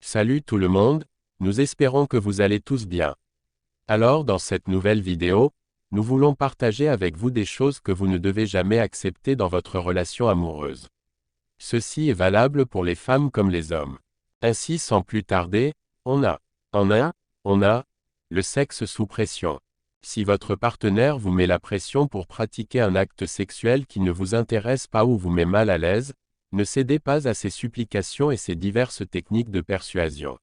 Salut tout le monde, nous espérons que vous allez tous bien. Alors dans cette nouvelle vidéo, nous voulons partager avec vous des choses que vous ne devez jamais accepter dans votre relation amoureuse. Ceci est valable pour les femmes comme les hommes. Ainsi sans plus tarder, on a le sexe sous pression. Si votre partenaire vous met la pression pour pratiquer un acte sexuel qui ne vous intéresse pas ou vous met mal à l'aise, ne cédez pas à ses supplications et ses diverses techniques de persuasion.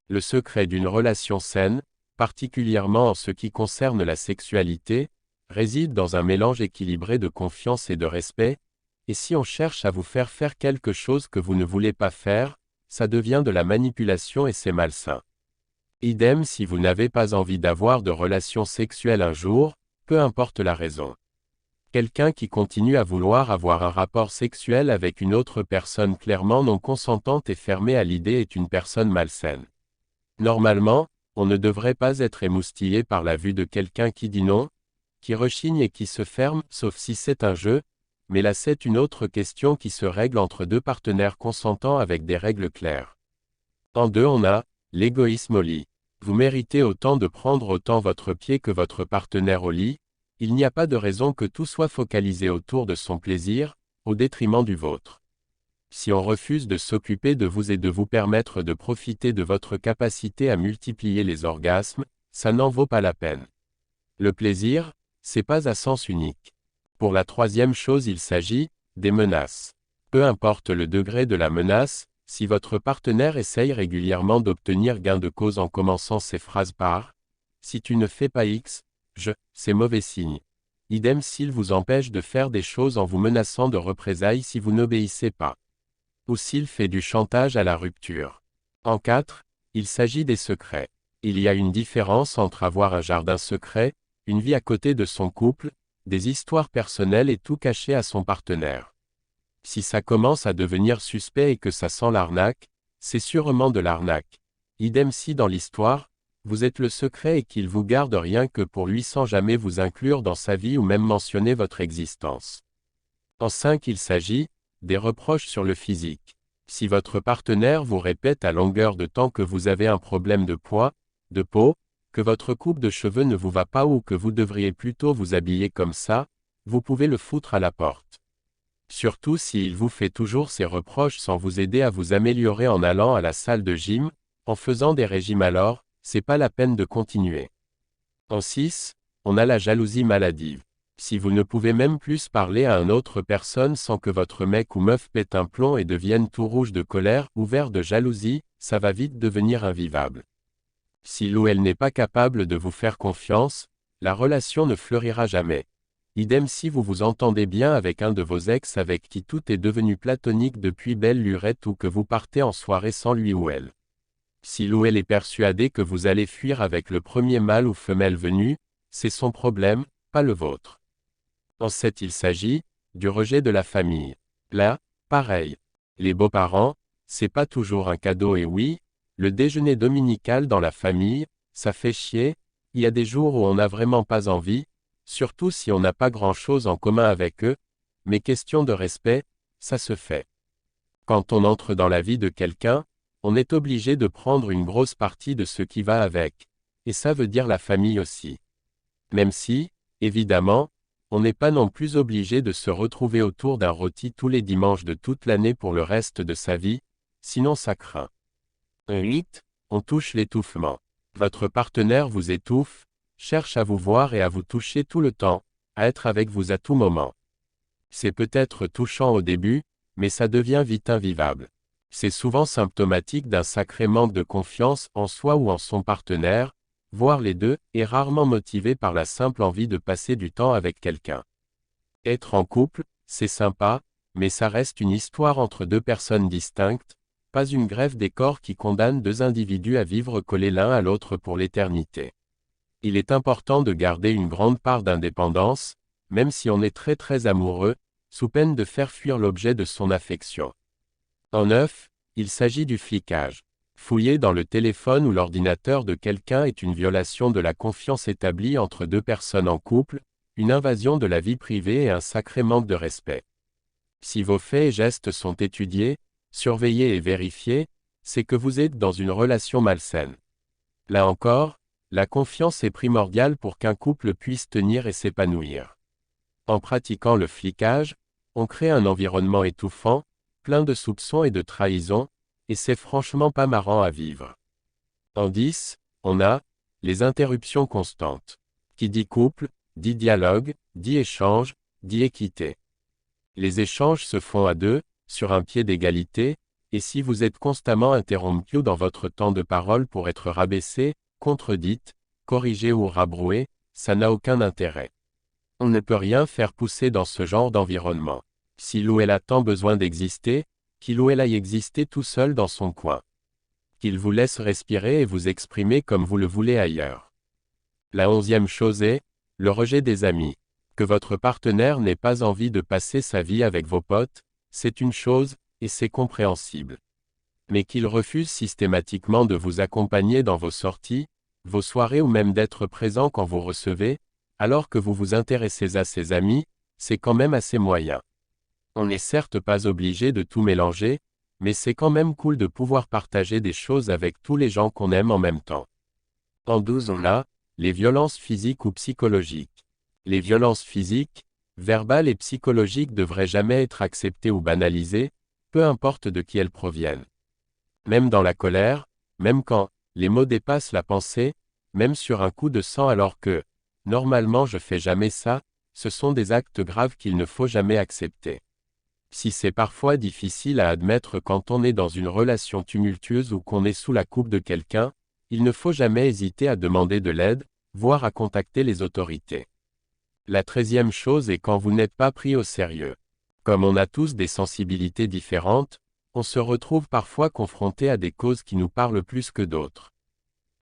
Le secret d'une relation saine, particulièrement en ce qui concerne la sexualité, réside dans un mélange équilibré de confiance et de respect, et si on cherche à vous faire faire quelque chose que vous ne voulez pas faire, ça devient de la manipulation et c'est malsain. Idem si vous n'avez pas envie d'avoir de relations sexuelles un jour, peu importe la raison. Quelqu'un qui continue à vouloir avoir un rapport sexuel avec une autre personne clairement non consentante et fermée à l'idée est une personne malsaine. Normalement, on ne devrait pas être émoustillé par la vue de quelqu'un qui dit non, qui rechigne et qui se ferme, sauf si c'est un jeu, mais là c'est une autre question qui se règle entre deux partenaires consentants avec des règles claires. En deux on a l'égoïsme au lit. Vous méritez autant de prendre autant votre pied que votre partenaire au lit, il n'y a pas de raison que tout soit focalisé autour de son plaisir, au détriment du vôtre. Si on refuse de s'occuper de vous et de vous permettre de profiter de votre capacité à multiplier les orgasmes, ça n'en vaut pas la peine. Le plaisir, c'est pas à sens unique. Pour la troisième chose il s'agit, des menaces. Peu importe le degré de la menace, si votre partenaire essaye régulièrement d'obtenir gain de cause en commençant ses phrases par « Si tu ne fais pas X, c'est mauvais signe. » Idem s'il vous empêche de faire des choses en vous menaçant de représailles si vous n'obéissez pas. Ou s'il fait du chantage à la rupture. En 4, il s'agit des secrets. Il y a une différence entre avoir un jardin secret, une vie à côté de son couple, des histoires personnelles et tout cacher à son partenaire. Si ça commence à devenir suspect et que ça sent l'arnaque, c'est sûrement de l'arnaque. Idem si dans l'histoire, vous êtes le secret et qu'il vous garde rien que pour lui sans jamais vous inclure dans sa vie ou même mentionner votre existence. En 5 il s'agit, des reproches sur le physique. Si votre partenaire vous répète à longueur de temps que vous avez un problème de poids, de peau, que votre coupe de cheveux ne vous va pas ou que vous devriez plutôt vous habiller comme ça, vous pouvez le foutre à la porte. Surtout s'il vous fait toujours ces reproches sans vous aider à vous améliorer en allant à la salle de gym, en faisant des régimes alors, c'est pas la peine de continuer. En 6, on a la jalousie maladive. Si vous ne pouvez même plus parler à une autre personne sans que votre mec ou meuf pète un plomb et devienne tout rouge de colère ou vert de jalousie, ça va vite devenir invivable. Si lui ou elle n'est pas capable de vous faire confiance, la relation ne fleurira jamais. Idem si vous vous entendez bien avec un de vos ex avec qui tout est devenu platonique depuis belle lurette ou que vous partez en soirée sans lui ou elle. Si lui ou elle est persuadé que vous allez fuir avec le premier mâle ou femelle venu, c'est son problème, pas le vôtre. En 7 il s'agit, du rejet de la famille. Là, pareil. Les beaux-parents, c'est pas toujours un cadeau et oui, le déjeuner dominical dans la famille, ça fait chier, il y a des jours où on n'a vraiment pas envie, surtout si on n'a pas grand-chose en commun avec eux, mais question de respect, ça se fait. Quand on entre dans la vie de quelqu'un, on est obligé de prendre une grosse partie de ce qui va avec, et ça veut dire la famille aussi. Même si, évidemment, on n'est pas non plus obligé de se retrouver autour d'un rôti tous les dimanches de toute l'année pour le reste de sa vie, sinon ça craint. 8. On touche l'étouffement. Votre partenaire vous étouffe, cherche à vous voir et à vous toucher tout le temps, à être avec vous à tout moment. C'est peut-être touchant au début, mais ça devient vite invivable. C'est souvent symptomatique d'un sacré manque de confiance en soi ou en son partenaire, voire les deux, et rarement motivé par la simple envie de passer du temps avec quelqu'un. Être en couple, c'est sympa, mais ça reste une histoire entre deux personnes distinctes, pas une greffe des corps qui condamne deux individus à vivre collés l'un à l'autre pour l'éternité. Il est important de garder une grande part d'indépendance, même si on est très amoureux, sous peine de faire fuir l'objet de son affection. En 9, il s'agit du flicage. Fouiller dans le téléphone ou l'ordinateur de quelqu'un est une violation de la confiance établie entre deux personnes en couple, une invasion de la vie privée et un sacré manque de respect. Si vos faits et gestes sont étudiés, surveillés et vérifiés, c'est que vous êtes dans une relation malsaine. Là encore, la confiance est primordiale pour qu'un couple puisse tenir et s'épanouir. En pratiquant le flicage, on crée un environnement étouffant, plein de soupçons et de trahisons, et c'est franchement pas marrant à vivre. En 10, on a les interruptions constantes. Qui dit couple, dit dialogue, dit échange, dit équité. Les échanges se font à deux, sur un pied d'égalité, et si vous êtes constamment interrompu dans votre temps de parole pour être rabaissé, contredite, corrigé ou rabroué, ça n'a aucun intérêt. On ne peut rien faire pousser dans ce genre d'environnement. S'il ou elle a tant besoin d'exister, qu'il ou elle aille exister tout seul dans son coin. Qu'il vous laisse respirer et vous exprimer comme vous le voulez ailleurs. La 11e chose est, le rejet des amis. Que votre partenaire n'ait pas envie de passer sa vie avec vos potes, c'est une chose, et c'est compréhensible. Mais qu'il refuse systématiquement de vous accompagner dans vos sorties, vos soirées ou même d'être présent quand vous recevez, alors que vous vous intéressez à ses amis, c'est quand même assez moyen. On n'est certes pas obligé de tout mélanger, mais c'est quand même cool de pouvoir partager des choses avec tous les gens qu'on aime en même temps. En 12, on a les violences physiques ou psychologiques. Les violences physiques, verbales et psychologiques devraient jamais être acceptées ou banalisées, peu importe de qui elles proviennent. Même dans la colère, même quand les mots dépassent la pensée, même sur un coup de sang alors que, normalement je fais jamais ça, ce sont des actes graves qu'il ne faut jamais accepter. Si c'est parfois difficile à admettre quand on est dans une relation tumultueuse ou qu'on est sous la coupe de quelqu'un, il ne faut jamais hésiter à demander de l'aide, voire à contacter les autorités. La 13e chose est quand vous n'êtes pas pris au sérieux. Comme on a tous des sensibilités différentes, on se retrouve parfois confronté à des causes qui nous parlent plus que d'autres.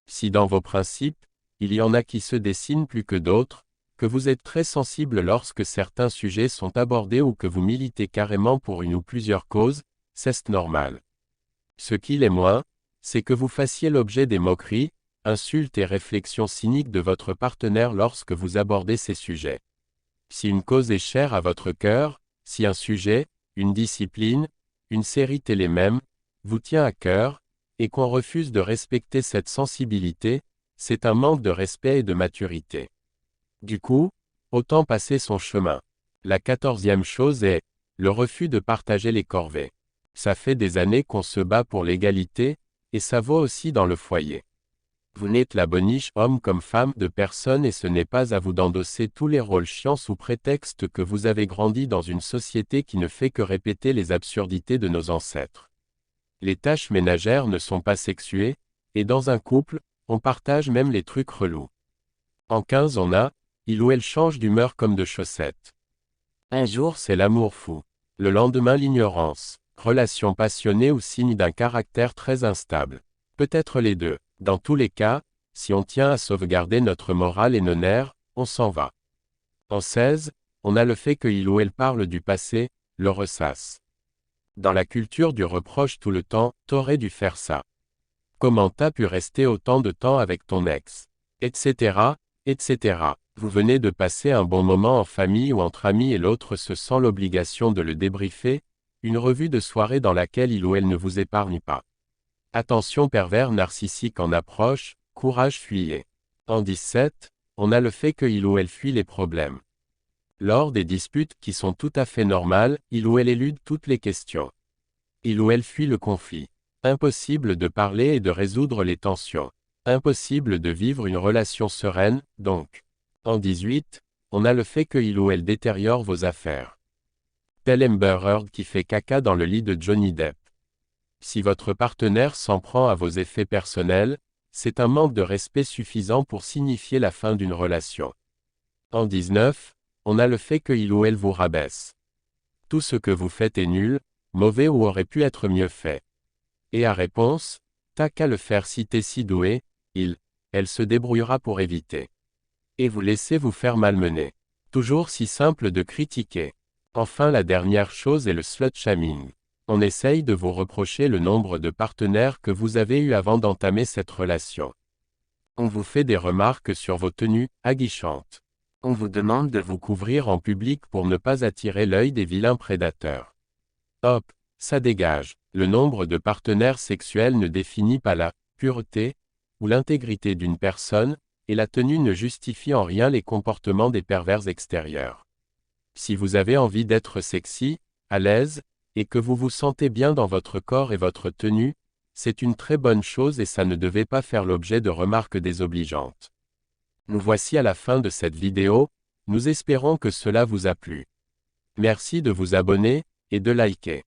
Si dans vos principes, il y en a qui se dessinent plus que d'autres, que vous êtes très sensible lorsque certains sujets sont abordés ou que vous militez carrément pour une ou plusieurs causes, c'est normal. Ce qui l'est moins, c'est que vous fassiez l'objet des moqueries, insultes et réflexions cyniques de votre partenaire lorsque vous abordez ces sujets. Si une cause est chère à votre cœur, si un sujet, une discipline, une série télé même, vous tient à cœur, et qu'on refuse de respecter cette sensibilité, c'est un manque de respect et de maturité. Du coup, autant passer son chemin. La 14e chose est le refus de partager les corvées. Ça fait des années qu'on se bat pour l'égalité, et ça vaut aussi dans le foyer. Vous n'êtes la boniche, homme comme femme, de personne et ce n'est pas à vous d'endosser tous les rôles chiants sous prétexte que vous avez grandi dans une société qui ne fait que répéter les absurdités de nos ancêtres. Les tâches ménagères ne sont pas sexuées, et dans un couple, on partage même les trucs relous. En 15 on a, il ou elle change d'humeur comme de chaussettes. Un jour c'est l'amour fou. Le lendemain l'ignorance. Relation passionnée ou signe d'un caractère très instable. Peut-être les deux. Dans tous les cas, si on tient à sauvegarder notre morale et nos nerfs, on s'en va. En 16, on a le fait que il ou elle parle du passé, le ressasse. Dans la culture du reproche tout le temps, t'aurais dû faire ça. Comment t'as pu rester autant de temps avec ton ex, etc., etc. Vous venez de passer un bon moment en famille ou entre amis et l'autre se sent l'obligation de le débriefer, une revue de soirée dans laquelle il ou elle ne vous épargne pas. Attention pervers narcissique en approche, courage fuyez. En 17, on a le fait que il ou elle fuit les problèmes. Lors des disputes qui sont tout à fait normales, il ou elle élude toutes les questions. Il ou elle fuit le conflit. Impossible de parler et de résoudre les tensions. Impossible de vivre une relation sereine, donc. En 18, on a le fait que il ou elle détériore vos affaires. Tel Amber Heard qui fait caca dans le lit de Johnny Depp. Si votre partenaire s'en prend à vos effets personnels, c'est un manque de respect suffisant pour signifier la fin d'une relation. En 19, on a le fait que il ou elle vous rabaisse. Tout ce que vous faites est nul, mauvais ou aurait pu être mieux fait. Et à réponse, t'as qu'à le faire si t'es si doué, elle se débrouillera pour éviter. Et vous laissez vous faire malmener. Toujours si simple de critiquer. Enfin la dernière chose est le slut-shaming. On essaye de vous reprocher le nombre de partenaires que vous avez eu avant d'entamer cette relation. On vous fait des remarques sur vos tenues, aguichantes. On vous demande de vous couvrir en public pour ne pas attirer l'œil des vilains prédateurs. Hop, ça dégage. Le nombre de partenaires sexuels ne définit pas la pureté ou l'intégrité d'une personne, et la tenue ne justifie en rien les comportements des pervers extérieurs. Si vous avez envie d'être sexy, à l'aise, et que vous vous sentez bien dans votre corps et votre tenue, c'est une très bonne chose et ça ne devait pas faire l'objet de remarques désobligeantes. Nous voici à la fin de cette vidéo, nous espérons que cela vous a plu. Merci de vous abonner, et de liker.